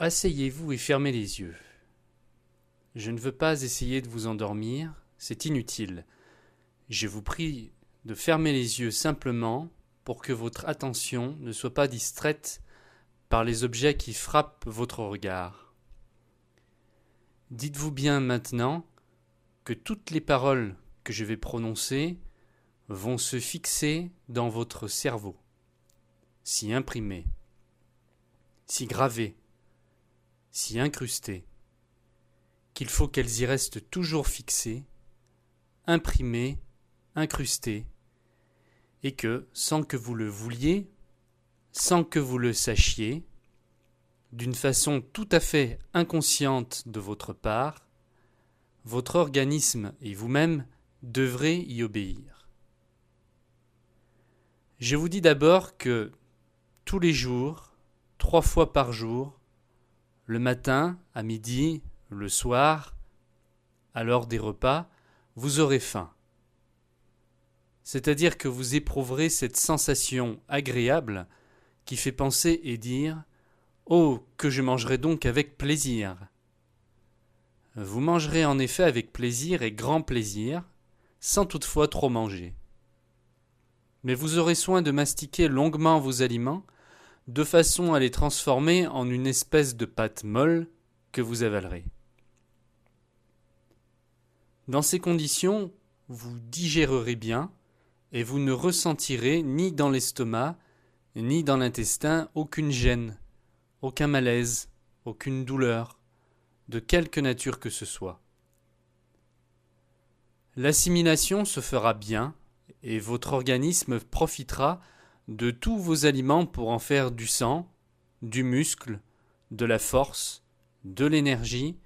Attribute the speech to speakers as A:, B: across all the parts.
A: Asseyez-vous et fermez les yeux. Je ne veux pas essayer de vous endormir, c'est inutile. Je vous prie de fermer les yeux simplement pour que votre attention ne soit pas distraite par les objets qui frappent votre regard. Dites-vous bien maintenant que toutes les paroles que je vais prononcer vont se fixer dans votre cerveau, s'y imprimer, s'y graver, s'y incruster, qu'il faut qu'elles y restent toujours fixées, imprimées, incrustées, et que, sans que vous le vouliez, sans que vous le sachiez, d'une façon tout à fait inconsciente de votre part, votre organisme et vous-même devrez y obéir. Je vous dis d'abord que tous les jours, 3 fois par jour, le matin, à midi, le soir, à l'heure des repas, vous aurez faim. C'est-à-dire que vous éprouverez cette sensation agréable qui fait penser et dire « Oh, que je mangerai donc avec plaisir !» Vous mangerez en effet avec plaisir et grand plaisir, sans toutefois trop manger. Mais vous aurez soin de mastiquer longuement vos aliments, de façon à les transformer en une espèce de pâte molle que vous avalerez. Dans ces conditions, vous digérerez bien et vous ne ressentirez ni dans l'estomac ni dans l'intestin aucune gêne, aucun malaise, aucune douleur, de quelque nature que ce soit. L'assimilation se fera bien et votre organisme profitera de tous vos aliments pour en faire du sang, du muscle, de la force, de l'énergie,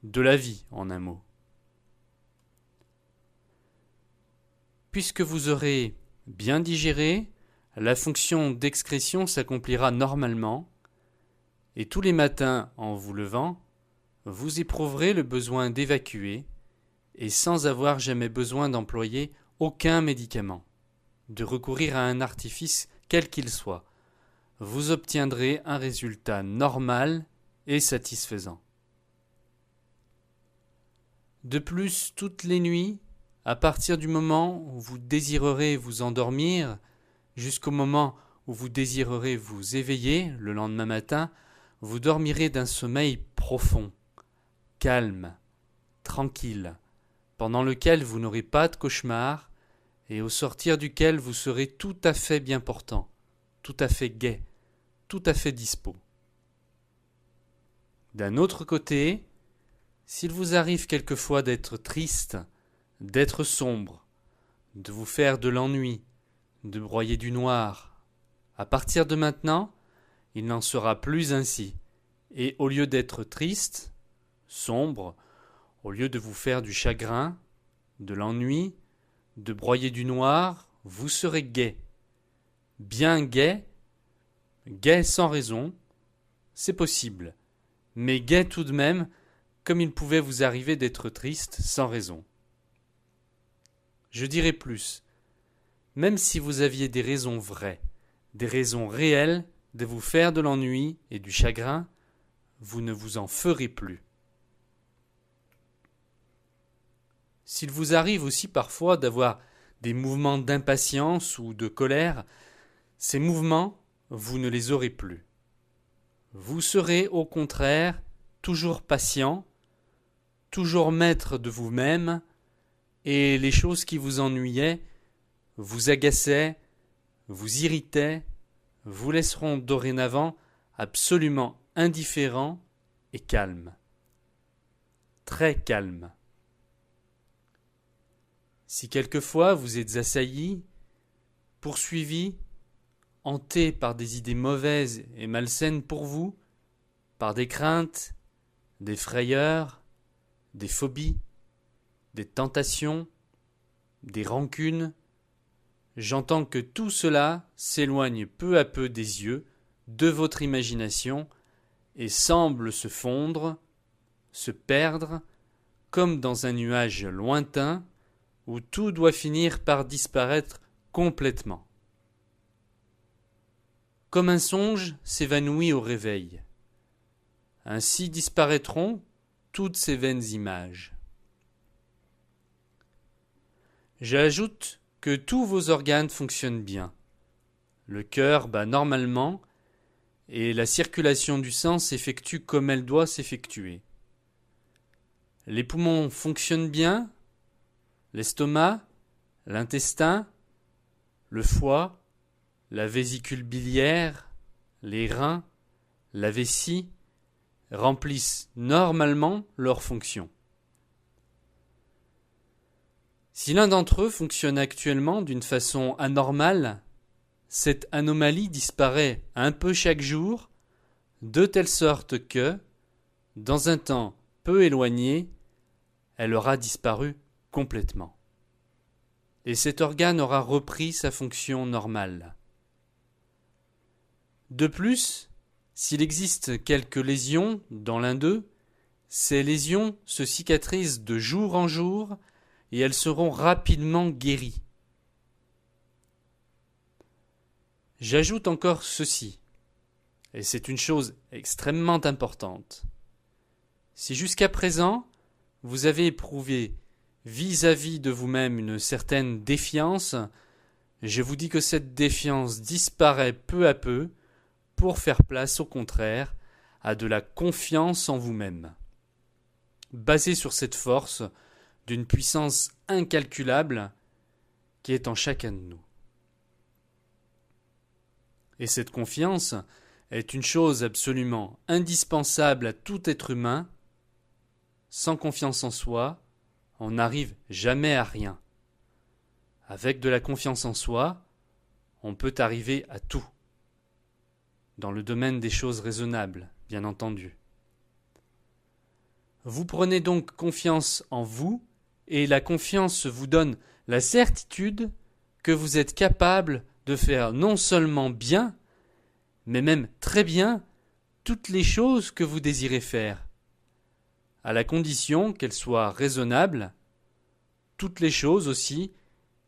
A: de la vie en un mot. Puisque vous aurez bien digéré, la fonction d'excrétion s'accomplira normalement et tous les matins en vous levant, vous éprouverez le besoin d'évacuer et sans avoir jamais besoin d'employer aucun médicament, de recourir à un artifice quel qu'il soit, vous obtiendrez un résultat normal et satisfaisant. De plus, toutes les nuits, à partir du moment où vous désirerez vous endormir, jusqu'au moment où vous désirerez vous éveiller le lendemain matin, vous dormirez d'un sommeil profond, calme, tranquille, pendant lequel vous n'aurez pas de cauchemar et au sortir duquel vous serez tout à fait bien portant, tout à fait gai, tout à fait dispos. D'un autre côté, s'il vous arrive quelquefois d'être triste, d'être sombre, de vous faire de l'ennui, de broyer du noir, à partir de maintenant, il n'en sera plus ainsi, et au lieu d'être triste, sombre, au lieu de vous faire du chagrin, de l'ennui, de broyer du noir, vous serez gai. Bien gai, gai sans raison, c'est possible, mais gai tout de même, comme il pouvait vous arriver d'être triste sans raison. Je dirais plus, même si vous aviez des raisons vraies, des raisons réelles de vous faire de l'ennui et du chagrin, vous ne vous en ferez plus. S'il vous arrive aussi parfois d'avoir des mouvements d'impatience ou de colère, ces mouvements, vous ne les aurez plus. Vous serez au contraire toujours patient, toujours maître de vous-même, et les choses qui vous ennuyaient, vous agaçaient, vous irritaient, vous laisseront dorénavant absolument indifférent et calme. Très calme. Si quelquefois vous êtes assailli, poursuivi, hanté par des idées mauvaises et malsaines pour vous, par des craintes, des frayeurs, des phobies, des tentations, des rancunes, j'entends que tout cela s'éloigne peu à peu des yeux, de votre imagination, et semble se fondre, se perdre, comme dans un nuage lointain, où tout doit finir par disparaître complètement. Comme un songe s'évanouit au réveil. Ainsi disparaîtront toutes ces vaines images. J'ajoute que tous vos organes fonctionnent bien. Le cœur bat normalement et la circulation du sang s'effectue comme elle doit s'effectuer. Les poumons fonctionnent bien, l'estomac, l'intestin, le foie, la vésicule biliaire, les reins, la vessie remplissent normalement leurs fonctions. Si l'un d'entre eux fonctionne actuellement d'une façon anormale, cette anomalie disparaît un peu chaque jour, de telle sorte que, dans un temps peu éloigné, elle aura disparu complètement. Et cet organe aura repris sa fonction normale. De plus, s'il existe quelques lésions dans l'un d'eux, ces lésions se cicatrisent de jour en jour et elles seront rapidement guéries. J'ajoute encore ceci, et c'est une chose extrêmement importante. Si jusqu'à présent, vous avez éprouvé vis-à-vis de vous-même une certaine défiance, je vous dis que cette défiance disparaît peu à peu pour faire place au contraire à de la confiance en vous-même, basée sur cette force d'une puissance incalculable qui est en chacun de nous. Et cette confiance est une chose absolument indispensable à tout être humain. Sans confiance en soi, on n'arrive jamais à rien. Avec de la confiance en soi, on peut arriver à tout. Dans le domaine des choses raisonnables, bien entendu. Vous prenez donc confiance en vous, et la confiance vous donne la certitude que vous êtes capable de faire non seulement bien, mais même très bien, toutes les choses que vous désirez faire, à la condition qu'elles soient raisonnables, toutes les choses aussi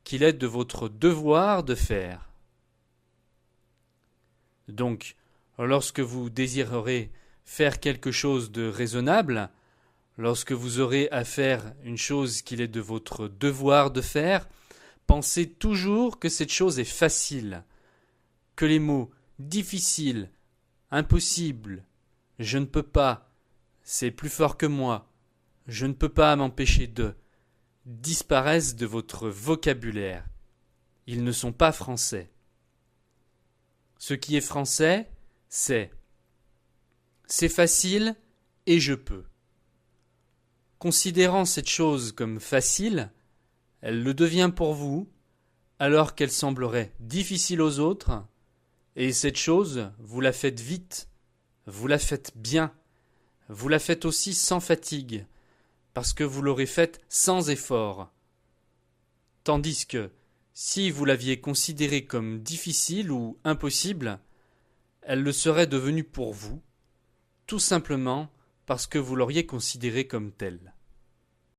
A: qu'il est de votre devoir de faire. Donc, lorsque vous désirerez faire quelque chose de raisonnable, lorsque vous aurez à faire une chose qu'il est de votre devoir de faire, pensez toujours que cette chose est facile, que les mots difficile, impossible, je ne peux pas, c'est plus fort que moi, je ne peux pas m'empêcher de, disparaissent de votre vocabulaire. Ils ne sont pas français. Ce qui est français, c'est facile et je peux. Considérant cette chose comme facile, elle le devient pour vous, alors qu'elle semblerait difficile aux autres, et cette chose, vous la faites vite, vous la faites bien, vous la faites aussi sans fatigue, parce que vous l'aurez faite sans effort. Tandis que, si vous l'aviez considérée comme difficile ou impossible, elle le serait devenue pour vous, tout simplement parce que vous l'auriez considérée comme telle.